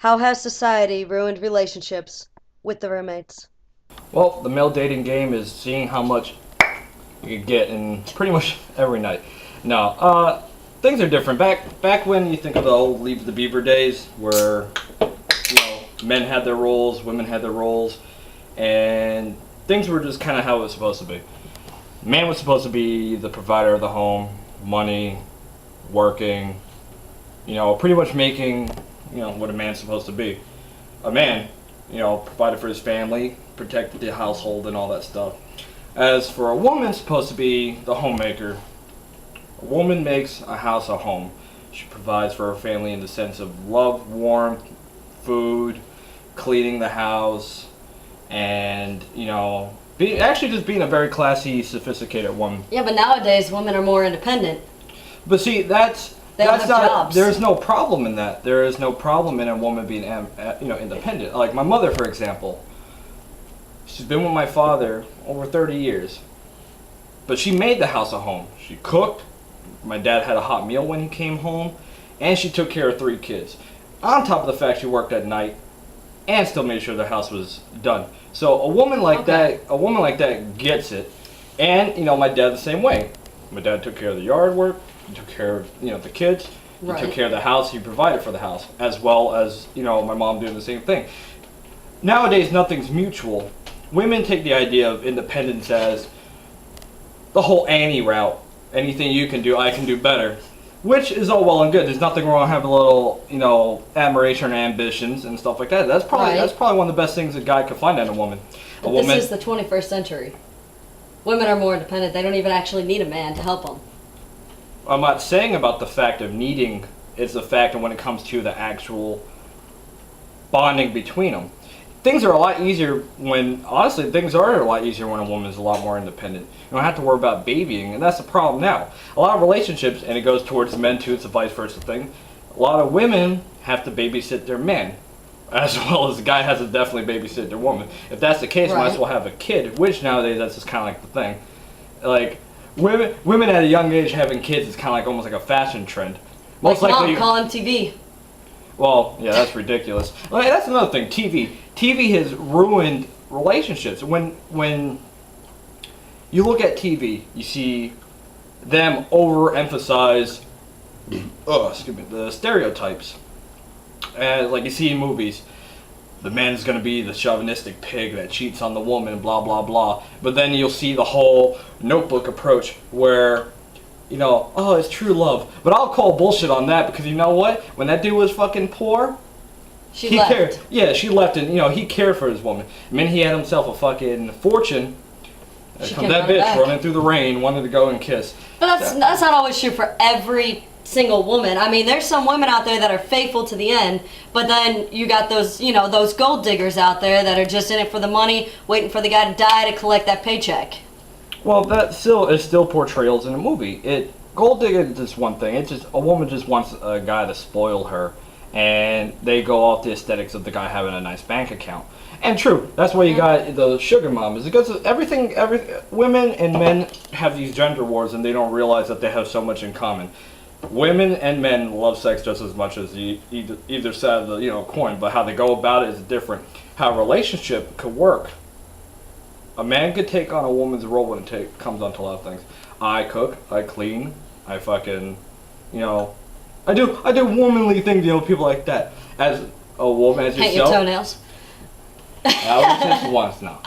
How has society ruined relationships with the roommates? Well, the male dating game is seeing how much you can get in pretty much every night. No, things are different. Back when you think of the old Leave the Beaver days, where men had their roles, women had their roles, and things were just kind of how it was supposed to be. Man was supposed to be the provider of the home, money, working, pretty much making, what a man's supposed to be. A man, provided for his family, protected the household and all that stuff. As for a woman, supposed to be the homemaker. A woman makes a house a home. She provides for her family in the sense of love, warmth, food, cleaning the house, and actually just being a very classy, sophisticated woman. Yeah, but nowadays women are more independent. But see, that's They don't that's have not. jobs. There's no problem in that. There is no problem in a woman being, independent. Like my mother, for example. She's been with my father over 30 years, but she made the house a home. She cooked. My dad had a hot meal when he came home, and she took care of 3 kids. On top of the fact she worked at night, and still made sure the house was done. So a woman like that gets it. And my dad the same way. My dad took care of the yard work. He took care of the kids. He took care of the house. He provided for the house, as well as my mom doing the same thing. Nowadays, nothing's mutual. Women take the idea of independence as the whole Annie route. Anything you can do, I can do better. Which is all well and good. There's nothing wrong with having a little, admiration and ambitions and stuff like that. That's probably one of the best things a guy could find in a woman. This is the 21st century. Women are more independent. They don't even actually need a man to help them. I'm not saying about the fact of needing. It's the fact of when it comes to the actual bonding between them. Things are a lot easier when a woman's a lot more independent. You don't have to worry about babying, and that's the problem now. A lot of relationships, and it goes towards men too, it's a vice versa thing. A lot of women have to babysit their man, as well as the guy has to definitely babysit their woman. If that's the case, might as well have a kid, which nowadays that's just kind of like the thing. Like, women at a young age having kids is kind of like almost like a fashion trend. Most likely, call him TV. Well, yeah, that's ridiculous. Like, that's another thing. TV has ruined relationships. When you look at TV, you see them overemphasize, the stereotypes. And like you see in movies, the man's gonna be the chauvinistic pig that cheats on the woman, blah blah blah. But then you'll see the whole Notebook approach where oh, it's true love. But I'll call bullshit on that because you know what? When that dude was fucking poor, he left. Cared. Yeah, she left, and he cared for his woman. I mean, he had himself a fucking fortune. That bitch running through the rain, wanted to go and kiss. But that's not always true for every single woman. I mean, there's some women out there that are faithful to the end, but then you got those, those gold diggers out there that are just in it for the money, waiting for the guy to die to collect that paycheck. Well, that still portrayals in a movie. Gold digging is just one thing. It's just a woman just wants a guy to spoil her, and they go off the aesthetics of the guy having a nice bank account. And true, that's why you got the sugar mamas. Because women and men have these gender wars, and they don't realize that they have so much in common. Women and men love sex just as much as either side of the coin, but how they go about it is different. How a relationship could work. A man could take on a woman's role when it comes on to a lot of things. I cook, I clean, I fucking, I do womanly things, people like that. As a woman, as Paint yourself. your toenails. I was just once now.